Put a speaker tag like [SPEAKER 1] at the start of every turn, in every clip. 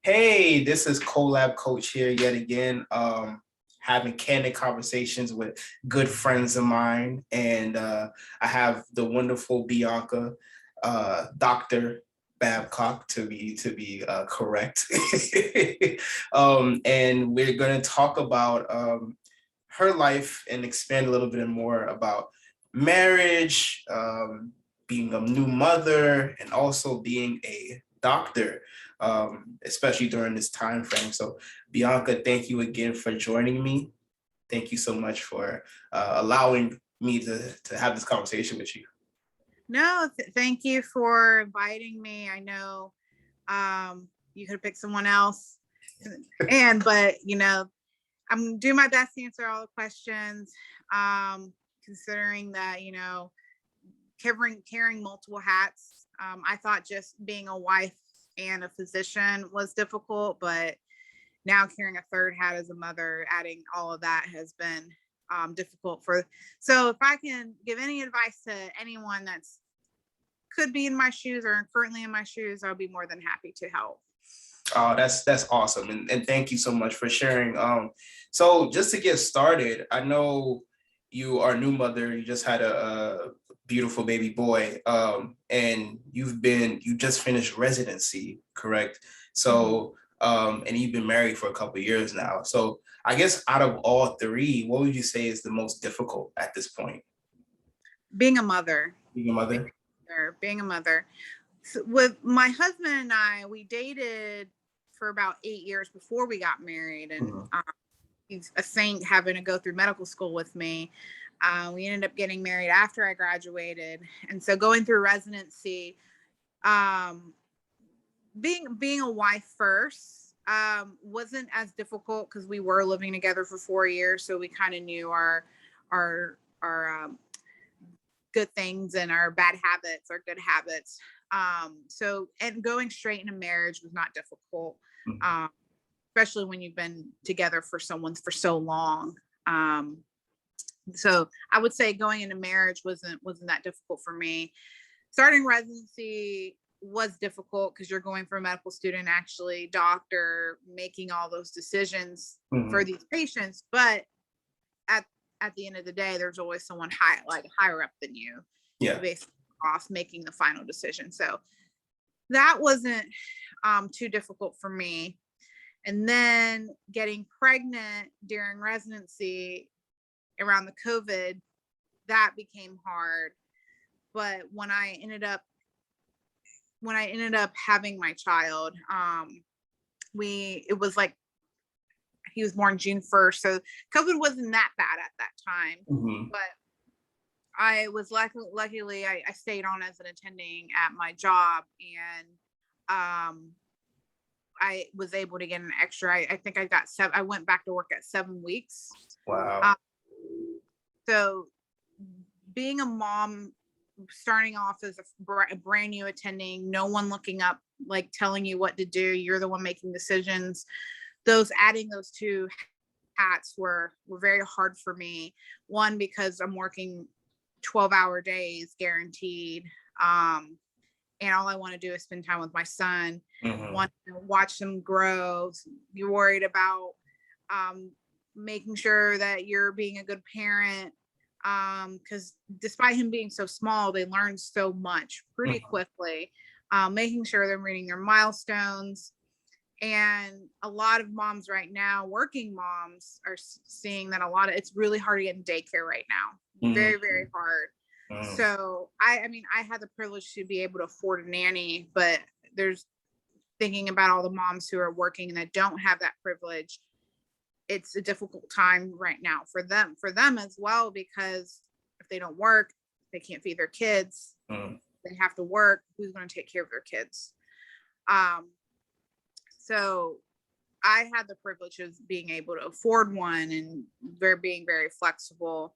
[SPEAKER 1] Hey, this is Colab Coach here yet again, having candid conversations with good friends of mine. And I have the wonderful Bianca, Dr. Babcock to be correct. And we're going to talk about her life and expand a little bit more about marriage, being a new mother, and also being a doctor, especially during this time frame. So, Bianca, thank you again for joining me. Thank you so much for allowing me to have this conversation with you.
[SPEAKER 2] No, thank you for inviting me. I know you could have picked someone else, but I'm doing my best to answer all the questions. Considering that carrying multiple hats, I thought just being a wife and a physician was difficult, but now carrying a third hat as a mother, adding all of that has been difficult for. So if I can give any advice to anyone that's could be in my shoes or currently in my shoes, I'll be more than happy to help.
[SPEAKER 1] Oh, that's awesome. And thank you so much for sharing. So just to get started, I know you are a new mother. You just had a beautiful baby boy. And you just finished residency, correct? So, and you've been married for a couple of years now. So I guess out of all three, what would you say is the most difficult at this point?
[SPEAKER 2] Being a mother.
[SPEAKER 1] Being a mother?
[SPEAKER 2] Being a mother. So with my husband and I, we dated for about 8 years before we got married, and he's a saint having to go through medical school with me. We ended up getting married after I graduated, and so going through residency, being a wife first wasn't as difficult because we were living together for 4 years, so we kind of knew our good things and our bad habits, our good habits. So, and going straight into marriage was not difficult, especially when you've been together for someone for so long. So I would say going into marriage wasn't that difficult for me. Starting residency was difficult because you're going from a medical student, actually doctor, making all those decisions for these patients. But at the end of the day, there's always someone higher up than you, basically off making the final decision. So that wasn't too difficult for me. And then getting pregnant during residency around the COVID, that became hard. But when I ended up having my child, it was like he was born June 1st. So COVID wasn't that bad at that time, but I was luckily I stayed on as an attending at my job, and I was able to get an extra. I think I got I went back to work at 7 weeks.
[SPEAKER 1] Wow.
[SPEAKER 2] So being a mom, starting off as a brand new attending, no one looking up, like telling you what to do, you're the one making decisions. Adding those two hats were very hard for me. One, because I'm working 12-hour days guaranteed, and all I want to do is spend time with my son. Want to watch him grow. You're worried about making sure that you're being a good parent, because despite him being so small, they learn so much pretty quickly. Making sure they're meeting their milestones. And a lot of moms right now, working moms, are seeing that it's really hard to get in daycare right now. Very, very hard. So I mean, I had the privilege to be able to afford a nanny, but there's thinking about all the moms who are working and that don't have that privilege. It's a difficult time right now for them as well, because if they don't work, they can't feed their kids. They have to work. Who's going to take care of their kids? So I had the privilege of being able to afford one and being very flexible.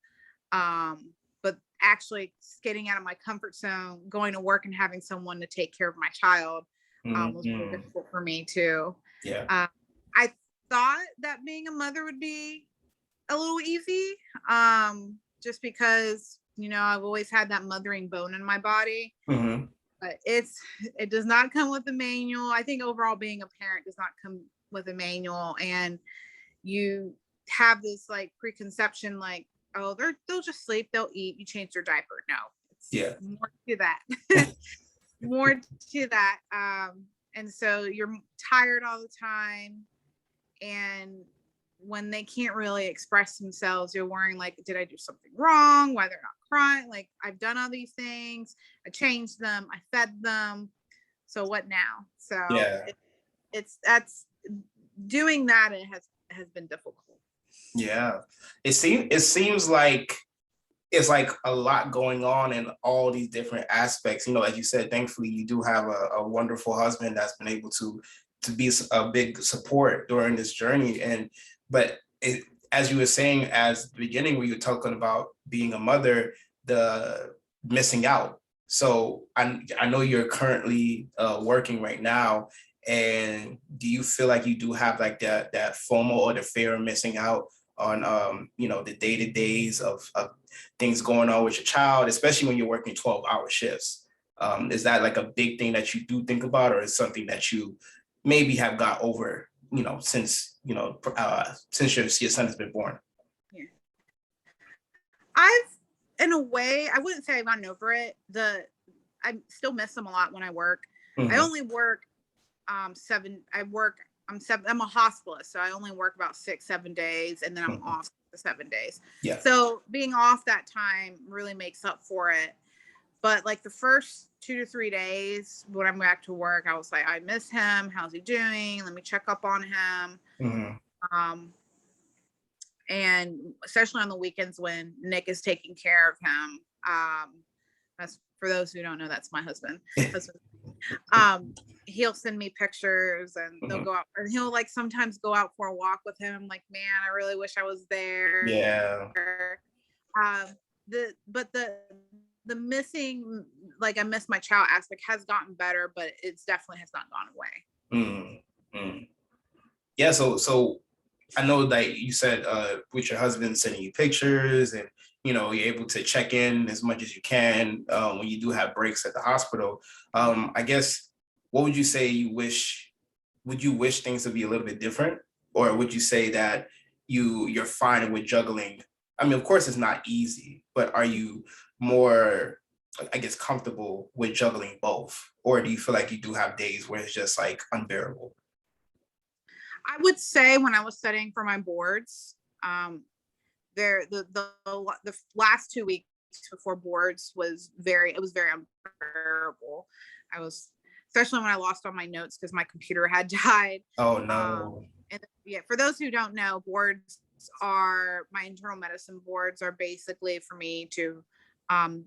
[SPEAKER 2] But actually getting out of my comfort zone, going to work and having someone to take care of my child was really difficult for me too.
[SPEAKER 1] Yeah.
[SPEAKER 2] I thought that being a mother would be a little easy, just because, I've always had that mothering bone in my body. But it does not come with a manual. I think overall being a parent does not come with a manual, and you have this like preconception, like, oh, they'll just sleep, they'll eat, you change their diaper. No,
[SPEAKER 1] Yeah.
[SPEAKER 2] it's more to that. More to that. And so you're tired all the time, and when they can't really express themselves, you're worrying like, did I do something wrong? Why they're not crying? Like, I've done all these things, I changed them, I fed them, so what now? So
[SPEAKER 1] Yeah.
[SPEAKER 2] that's doing that. It has been difficult.
[SPEAKER 1] Yeah. It seems like it's like a lot going on in all these different aspects. As you said, thankfully you do have a wonderful husband that's been able to be a big support during this journey. But as you were saying, as the beginning, where you're talking about being a mother, the missing out. So I know you're currently working right now. And do you feel like you do have like that FOMO or the fear of missing out on the day-to-days of things going on with your child, especially when you're working 12-hour shifts? Is that like a big thing that you do think about, or is something that you maybe have got over, since your son has been born?
[SPEAKER 2] Yeah. I've, in a way, I wouldn't say I've gotten over it. I still miss them a lot when I work.
[SPEAKER 1] Mm-hmm.
[SPEAKER 2] I only work I'm a hospitalist, so I only work about 6-7 days, and then I'm off the 7 days.
[SPEAKER 1] Yeah.
[SPEAKER 2] So being off that time really makes up for it. But like the first 2 to 3 days when I'm back to work, I was like, I miss him. How's he doing? Let me check up on him.
[SPEAKER 1] Mm-hmm.
[SPEAKER 2] And especially on the weekends when Nick is taking care of him. That's, for those who don't know, that's my husband. He'll send me pictures, and they'll go out, and he'll like sometimes go out for a walk with him. I'm like, man, I really wish I was there.
[SPEAKER 1] Yeah.
[SPEAKER 2] The missing, like, I miss my child aspect has gotten better, but it's definitely has not gone away.
[SPEAKER 1] Mm-hmm. Yeah. So I know that you said with your husband sending you pictures, and you're able to check in as much as you can when you do have breaks at the hospital. I guess, what would you say would you wish things would be a little bit different, or would you say that you're fine with juggling? I mean, of course it's not easy, but are you more, I guess, comfortable with juggling both, or do you feel like you do have days where it's just like unbearable?
[SPEAKER 2] I would say when I was studying for my boards, the last 2 weeks before boards was very unbearable. I was, especially when I lost all my notes because my computer had died.
[SPEAKER 1] Oh no.
[SPEAKER 2] And yeah, for those who don't know, boards are, my internal medicine boards are basically for me to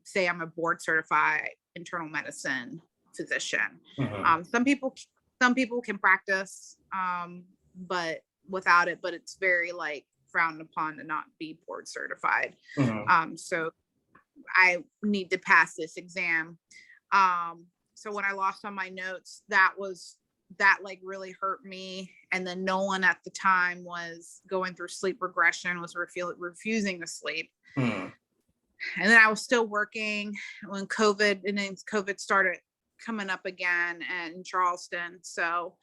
[SPEAKER 2] say I'm a board certified internal medicine physician.
[SPEAKER 1] Mm-hmm.
[SPEAKER 2] Some people can practice, but without it, but it's very like frowned upon to not be board certified.
[SPEAKER 1] Mm-hmm.
[SPEAKER 2] So I need to pass this exam. So when I lost all my notes, that like really hurt me. And then Nolan at the time was going through sleep regression, was refusing to sleep.
[SPEAKER 1] Mm-hmm.
[SPEAKER 2] And then I was still working when COVID started coming up again in Charleston. So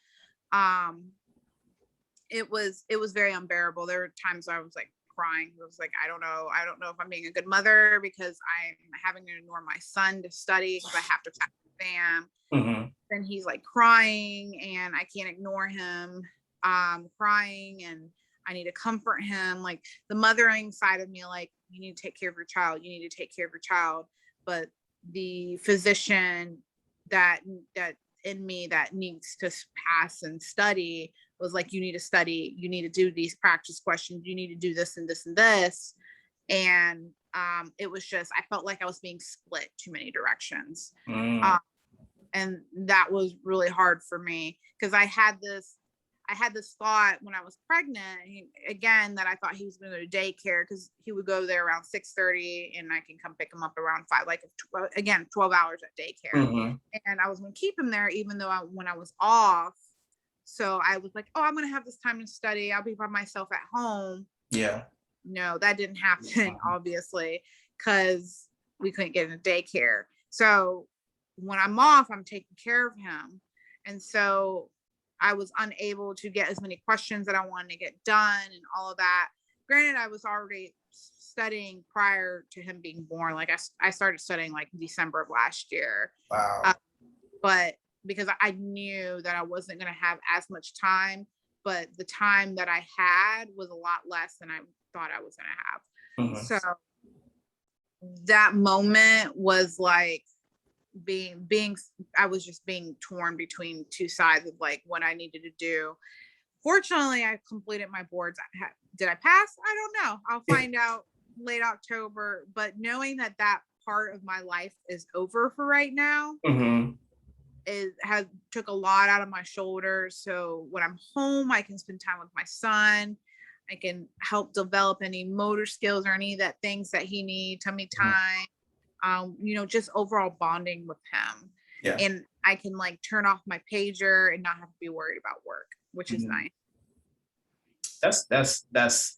[SPEAKER 2] it was very unbearable. There were times I was like crying. I was like, I don't know if I'm being a good mother because I'm having to ignore my son to study because I have to pass the exam.
[SPEAKER 1] Mm-hmm.
[SPEAKER 2] Then he's like crying, and I can't ignore him crying, and I need to comfort him. Like, the mothering side of me, like, you need to take care of your child. You need to take care of your child. But the physician that in me that needs to pass and study was like, you need to study, you need to do these practice questions, you need to do this and this and this. And it was just, I felt like I was being split too many directions. And that was really hard for me because I had this thought when I was pregnant, again, that I thought he was going to go to daycare because he would go there around 6:30 and I can come pick him up around 5, like, again, 12 hours at daycare.
[SPEAKER 1] Mm-hmm.
[SPEAKER 2] And I was going to keep him there even though when I was off. So I was like, oh, I'm going to have this time to study. I'll be by myself at home.
[SPEAKER 1] Yeah.
[SPEAKER 2] No, that didn't happen, obviously, because we couldn't get into daycare. So when I'm off, I'm taking care of him. And so I was unable to get as many questions that I wanted to get done and all of that. Granted, I was already studying prior to him being born. Like I started studying like December of last year.
[SPEAKER 1] Wow.
[SPEAKER 2] But because I knew that I wasn't going to have as much time, but the time that I had was a lot less than I thought I was going to have. So that moment was like I was just being torn between two sides of like what I needed to do. Fortunately, I completed my boards. Did I pass? I don't know. I'll find out late October. But knowing that that part of my life is over for right now, took a lot out of my shoulders. So when I'm home, I can spend time with my son. I can help develop any motor skills or any of that things that he needs, tummy time, just overall bonding with him.
[SPEAKER 1] Yeah.
[SPEAKER 2] And I can like turn off my pager and not have to be worried about work, which is nice.
[SPEAKER 1] That's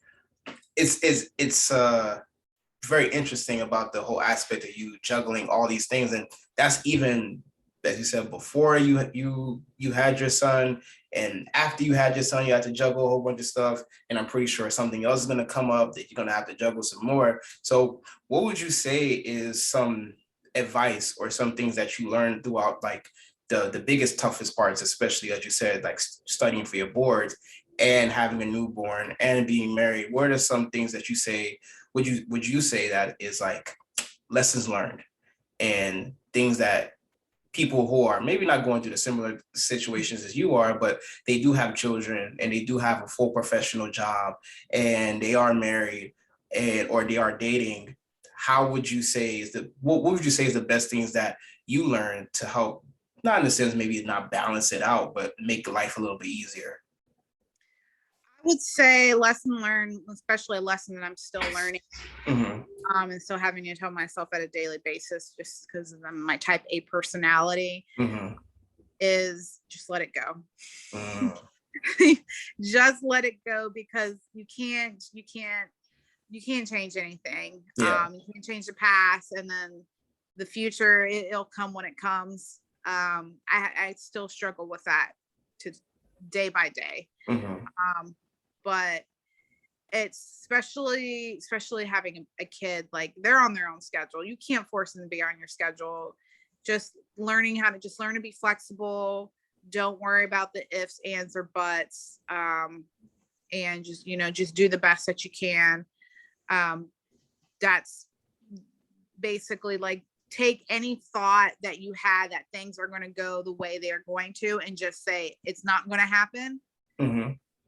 [SPEAKER 1] it's very interesting about the whole aspect of you juggling all these things. And that's even, as you said, before you had your son, and after you had your son, you had to juggle a whole bunch of stuff. And I'm pretty sure something else is going to come up that you're going to have to juggle some more. So what would you say is some advice or some things that you learned throughout, like the biggest, toughest parts, especially as you said, like studying for your boards and having a newborn and being married? What are some things that you say, would you say that is like lessons learned and things that people who are maybe not going through the similar situations as you are, but they do have children and they do have a full professional job and they are married or they are dating, how would you say is what would you say is the best things that you learned to help, not in the sense maybe not balance it out, but make life a little bit easier?
[SPEAKER 2] I would say lesson learned, especially a lesson that I'm still learning, and still having to tell myself at a daily basis, just because of my type A personality, is just let it go. Just let it go, because you can't change anything. You can't change the past, and then the future, it'll come when it comes. I still struggle with that to day by day. But it's especially having a kid, like they're on their own schedule. You can't force them to be on your schedule. Just learn to be flexible. Don't worry about the ifs, ands, or buts. And just do the best that you can. That's basically like, take any thought that you had that things are going to go the way they're going to, and just say it's not going to happen.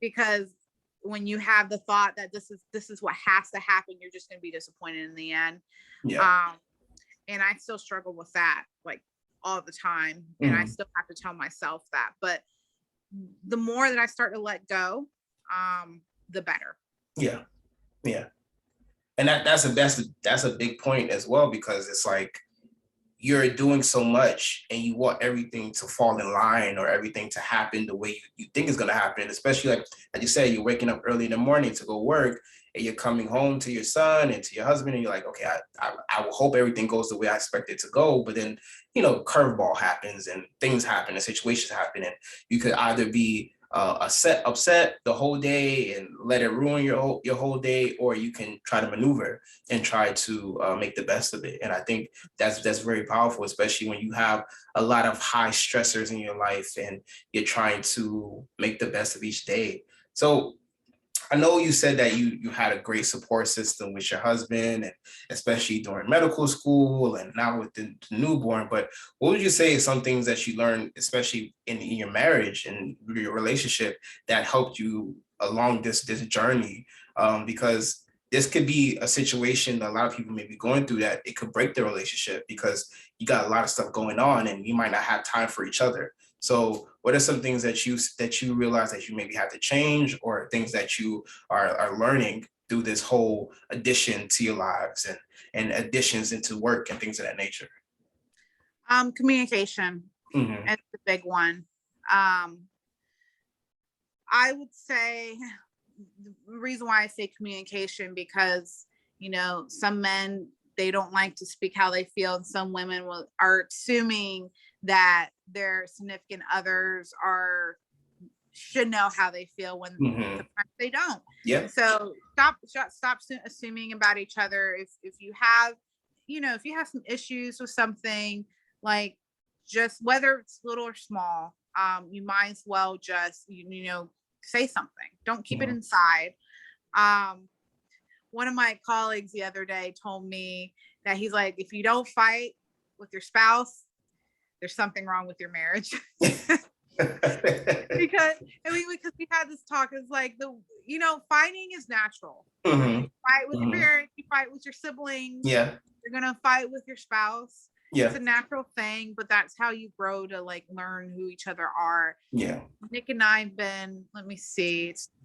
[SPEAKER 2] Because when you have the thought that this is what has to happen, you're just going to be disappointed in the end. And I still struggle with that, like, all the time. And I still have to tell myself that. But the more that I start to let go, the better.
[SPEAKER 1] Yeah. And that's a big point as well, because it's like you're doing so much and you want everything to fall in line or everything to happen the way you think is going to happen, especially like you said, you're waking up early in the morning to go work and you're coming home to your son and to your husband and you're like, okay, I will hope everything goes the way I expect it to go. But then, curveball happens and things happen and situations happen, and you could either be upset the whole day and let it ruin your whole day, or you can try to maneuver and try to make the best of it. And I think that's very powerful, especially when you have a lot of high stressors in your life and you're trying to make the best of each day. So I know you said that you had a great support system with your husband, and especially during medical school and now with the newborn. But what would you say is some things that you learned, especially in your marriage and your relationship, that helped you along this journey? Because this could be a situation that a lot of people may be going through, that it could break their relationship because you got a lot of stuff going on and you might not have time for each other. So what are some things that you realize that you maybe have to change, or things that you are learning through this whole addition to your lives and additions into work and things of that nature?
[SPEAKER 2] Communication is the big one. I would say the reason why I say communication, because some men, they don't like to speak how they feel. And some women are assuming that their significant others should know how they feel when they don't.
[SPEAKER 1] Yeah.
[SPEAKER 2] So stop assuming about each other. If you have, if you have some issues with something, like, just whether it's little or small, you might as well just, say something. Don't keep it inside. One of my colleagues the other day told me that he's like, if you don't fight with your spouse, there's something wrong with your marriage. because we had this talk. It's like, fighting is natural. You fight with your parents, you fight with your siblings.
[SPEAKER 1] Yeah.
[SPEAKER 2] You're gonna fight with your spouse.
[SPEAKER 1] Yeah.
[SPEAKER 2] It's a natural thing, but that's how you grow to like learn who each other are.
[SPEAKER 1] Yeah. Nick
[SPEAKER 2] and I have been,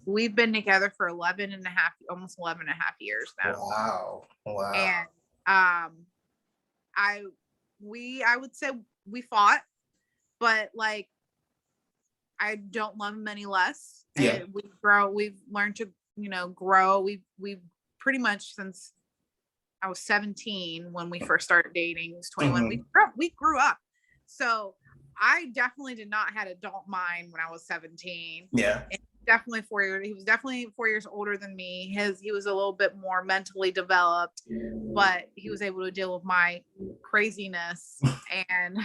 [SPEAKER 2] we've been together for almost 11 and a half years now.
[SPEAKER 1] Wow.
[SPEAKER 2] And I would say we fought, but like, I don't love him any less.
[SPEAKER 1] Yeah.
[SPEAKER 2] And we've learned to, grow. We've pretty much, since I was 17 when we first started dating, he was 21. We grew up. So I definitely did not have adult mind when I was 17.
[SPEAKER 1] Yeah.
[SPEAKER 2] And definitely 4 years. He was definitely 4 years older than me. He was a little bit more mentally developed, but he was able to deal with my craziness. And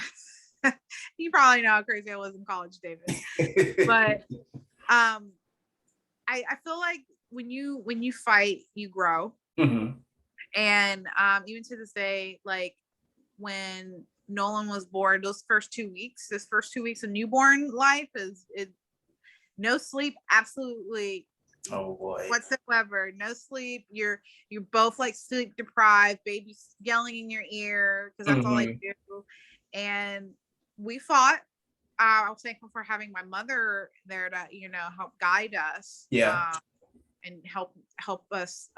[SPEAKER 2] you probably know how crazy I was in college, David. But I feel like when you fight, you grow. And even to this day, like when Nolan was born, this first 2 weeks of newborn life is no sleep, absolutely.
[SPEAKER 1] Oh boy.
[SPEAKER 2] Whatsoever. No sleep. You're both like sleep deprived, baby's yelling in your ear because that's all I do. And we fought. I was thankful for having my mother there to, help guide us.
[SPEAKER 1] Yeah.
[SPEAKER 2] And help us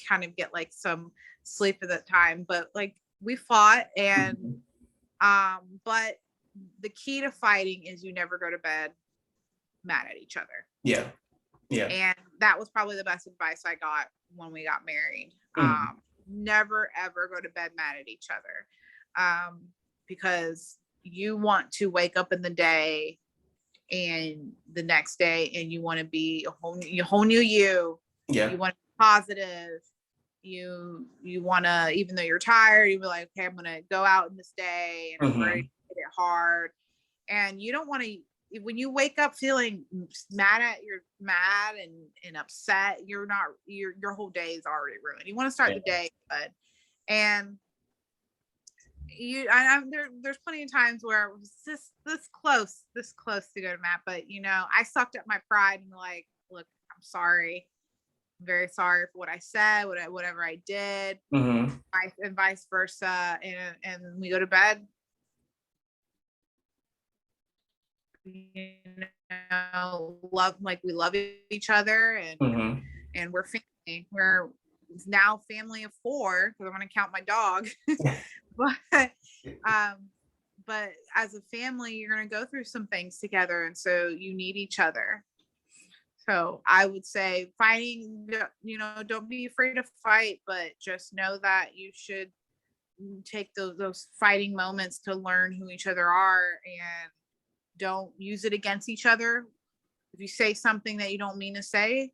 [SPEAKER 2] kind of get like some sleep at that time. But like, we fought, and but the key to fighting is you never go to bed mad at each other.
[SPEAKER 1] Yeah.
[SPEAKER 2] And that was probably the best advice I got when we got married. Never ever go to bed mad at each other, because you want to wake up in the day and the next day, and you want to be a whole new you.
[SPEAKER 1] Yeah.
[SPEAKER 2] You want to be positive. You want to, even though you're tired, you be like, okay, I'm gonna go out in this day and I'm ready to hit it hard. And you don't want to, when you wake up feeling mad and upset, your whole day is already ruined. You want to start the day good. And there's plenty of times where it was just this close to go to Matt, but I sucked up my pride and like, look, I'm sorry. I'm very sorry for what I said, whatever I did, and vice versa. And we go to bed. Love, like, we love each other, and we're family. We're now family of 4 because I'm going to count my dog. But as a family, you're going to go through some things together, and so you need each other. So I would say fighting, don't be afraid to fight, but just know that you should take those fighting moments to learn who each other are, and don't use it against each other. If you say something that you don't mean to say,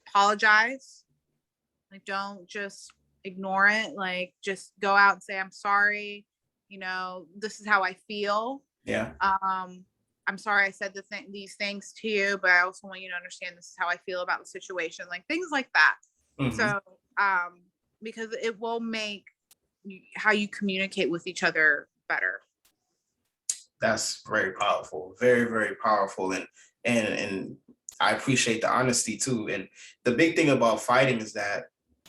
[SPEAKER 2] apologize. Like, don't just ignore it. Like, just go out and say, I'm sorry. This is how I feel.
[SPEAKER 1] Yeah.
[SPEAKER 2] I'm sorry I said these things to you, but I also want you to understand this is how I feel about the situation. Like, things like that. So, because it will make how you communicate with each other better.
[SPEAKER 1] That's very powerful. Very, very powerful. And I appreciate the honesty too. And the big thing about fighting is that,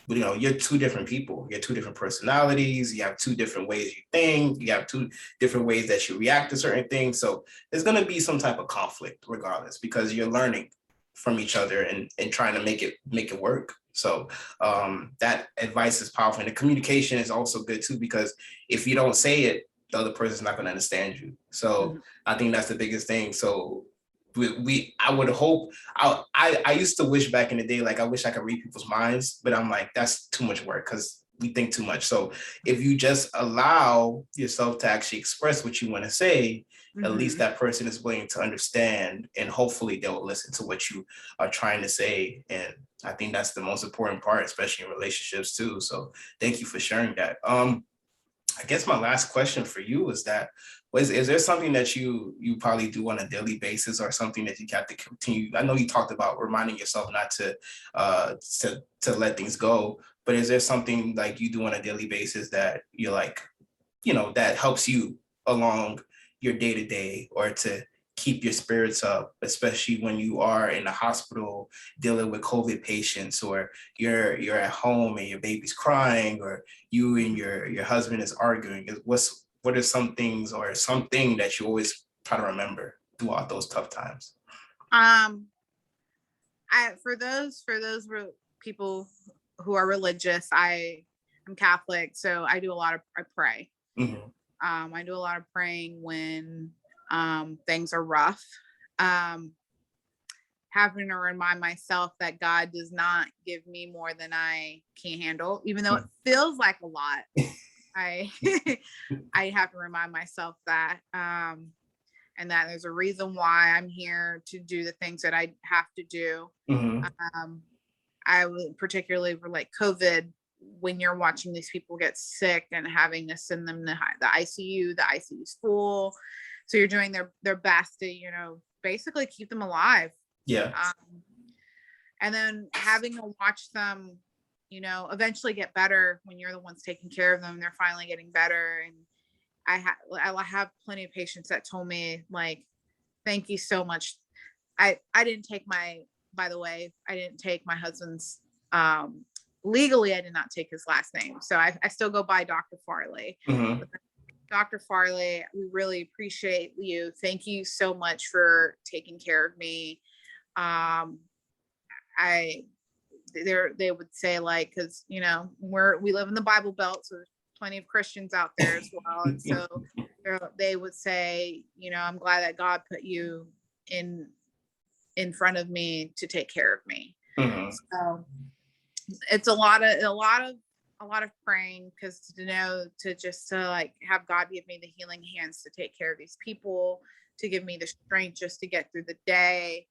[SPEAKER 1] you're 2 different people. You're 2 different personalities. You have 2 different ways you think. You have 2 different ways that you react to certain things. So there's going to be some type of conflict regardless, because you're learning from each other and trying to make it work. So that advice is powerful. And the communication is also good too, because if you don't say it, the other person's not going to understand you. So I think that's the biggest thing. So I would hope, I used to wish back in the day, like, I wish I could read people's minds, but I'm like, that's too much work, because we think too much. So if you just allow yourself to actually express what you want to say, at least that person is willing to understand, and hopefully they'll listen to what you are trying to say. And I think that's the most important part, especially in relationships too. So thank you for sharing that. I guess my last question for you is that, is there something that you probably do on a daily basis, or something that you have to continue? I know you talked about reminding yourself not to let things go, but is there something like you do on a daily basis that you're like, that helps you along your day to day, or to keep your spirits up, especially when you are in the hospital dealing with COVID patients, or you're at home and your baby's crying, or you and your husband is arguing? What are some things, or something that you always try to remember throughout those tough times?
[SPEAKER 2] For those people who are religious, I'm Catholic, so I pray.
[SPEAKER 1] Mm-hmm.
[SPEAKER 2] I do a lot of praying when things are rough. Having to remind myself that God does not give me more than I can handle, even though it feels like a lot. I I have to remind myself that, and that there's a reason why I'm here to do the things that I have to do.
[SPEAKER 1] Mm-hmm.
[SPEAKER 2] I would particularly relate COVID, when you're watching these people get sick and having to send them to the ICU. The ICU is full, so you're doing their best to basically keep them alive.
[SPEAKER 1] Yeah.
[SPEAKER 2] And then having to watch them eventually get better, when you're the ones taking care of them, they're finally getting better. And I have plenty of patients that told me, like, thank you so much. I didn't take by the way, I didn't take my husband's, legally, I did not take his last name. So I still go by Dr. Farley.
[SPEAKER 1] Mm-hmm.
[SPEAKER 2] Dr. Farley, we really appreciate you. Thank you so much for taking care of me. They would say, like, because we live in the Bible Belt, so there's plenty of Christians out there as well. And so they would say, I'm glad that God put you in front of me to take care of me.
[SPEAKER 1] Mm-hmm.
[SPEAKER 2] So it's a lot of praying, because to like have God give me the healing hands to take care of these people, to give me the strength just to get through the day,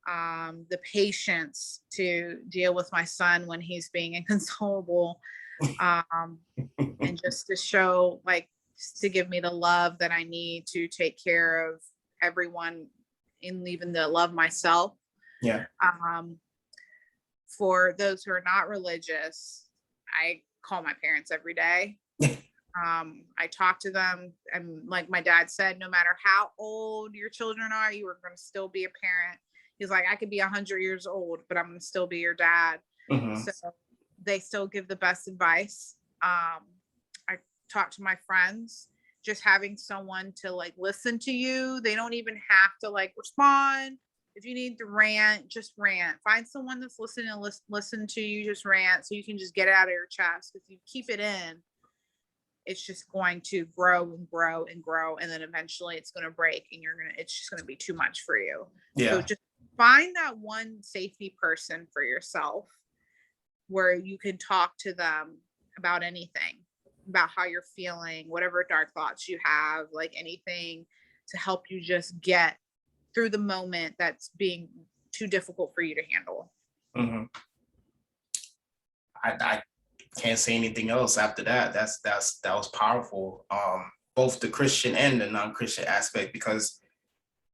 [SPEAKER 2] the patience to deal with my son when he's being inconsolable, and just to show, like, just to give me the love that I need to take care of everyone, and even to love myself.
[SPEAKER 1] Yeah.
[SPEAKER 2] For those who are not religious, I call my parents every day. I talk to them, and like my dad said, no matter how old your children are, you are going to still be a parent. He's like, I could be 100 years old, but I'm going to still be your dad.
[SPEAKER 1] Mm-hmm.
[SPEAKER 2] So they still give the best advice. I talk to my friends, just having someone to like listen to you. They don't even have to like respond. If you need to rant, just rant. Find someone that's listening and listen to you, just rant, so you can just get it out of your chest. If you keep it in, it's just going to grow and grow and grow, and then eventually it's going to break, and it's just going to be too much for you.
[SPEAKER 1] Yeah.
[SPEAKER 2] So just find that one safety person for yourself, where you can talk to them about anything, about how you're feeling, whatever dark thoughts you have, like anything to help you just get through the moment that's being too difficult for you to handle.
[SPEAKER 1] Mm-hmm. I can't say anything else after that. That was powerful. Both the Christian and the non-Christian aspect, because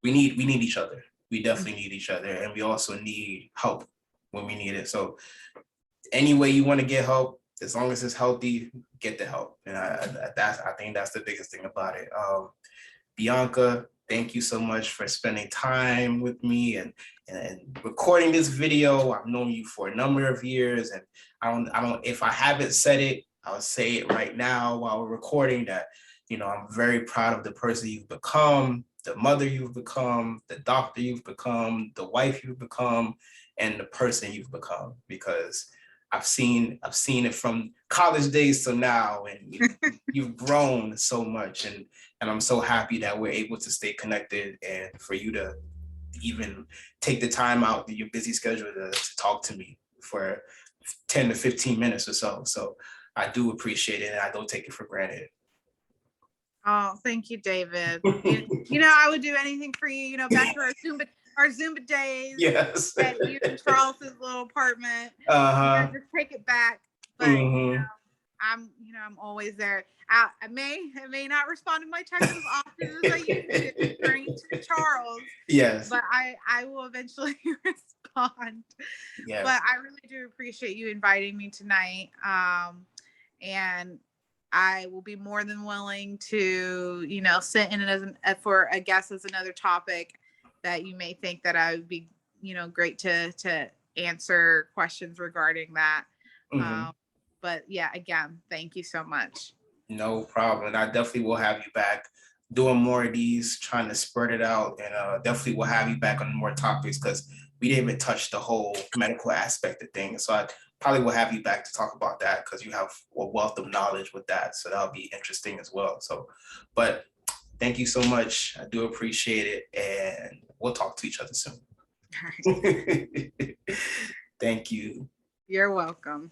[SPEAKER 1] we need each other. We definitely need each other, and we also need help when we need it. So any way you want to get help, as long as it's healthy, get the help. And I think that's the biggest thing about it. Bianca, thank you so much for spending time with me and recording this video. I've known you for a number of years, and I don't, if I haven't said it, I'll say it right now while we're recording, that, I'm very proud of the person you've become, the mother you've become, the doctor you've become, the wife you've become, and the person you've become, because I've seen it from college days to now, and you've grown so much, and I'm so happy that we're able to stay connected, and for you to even take the time out of your busy schedule to talk to me for 10 to 15 minutes or so. So I do appreciate it, and I don't take it for granted.
[SPEAKER 2] Oh, thank you, David. I would do anything for you. Back to our Zumba days
[SPEAKER 1] Yes.
[SPEAKER 2] at you and Charles's little apartment.
[SPEAKER 1] Uh-huh.
[SPEAKER 2] Just take it back. But
[SPEAKER 1] Mm-hmm.
[SPEAKER 2] I'm always there. I may not respond to my texts as often as I used to, turning to Charles.
[SPEAKER 1] Yes.
[SPEAKER 2] But I will eventually respond.
[SPEAKER 1] Yes.
[SPEAKER 2] But I really do appreciate you inviting me tonight. And I will be more than willing to, sit in as for a guest as another topic that you may think that I would be, great to answer questions regarding that.
[SPEAKER 1] Mm-hmm.
[SPEAKER 2] But yeah, again, thank you so much.
[SPEAKER 1] No problem. And I definitely will have you back doing more of these, trying to spread it out, and definitely will have you back on more topics because we didn't even touch the whole medical aspect of things. So I probably will have you back to talk about that because you have a wealth of knowledge with that. So that'll be interesting as well. So, but thank you so much. I do appreciate it. And we'll talk to each other soon.
[SPEAKER 2] All right.
[SPEAKER 1] Thank you.
[SPEAKER 2] You're welcome.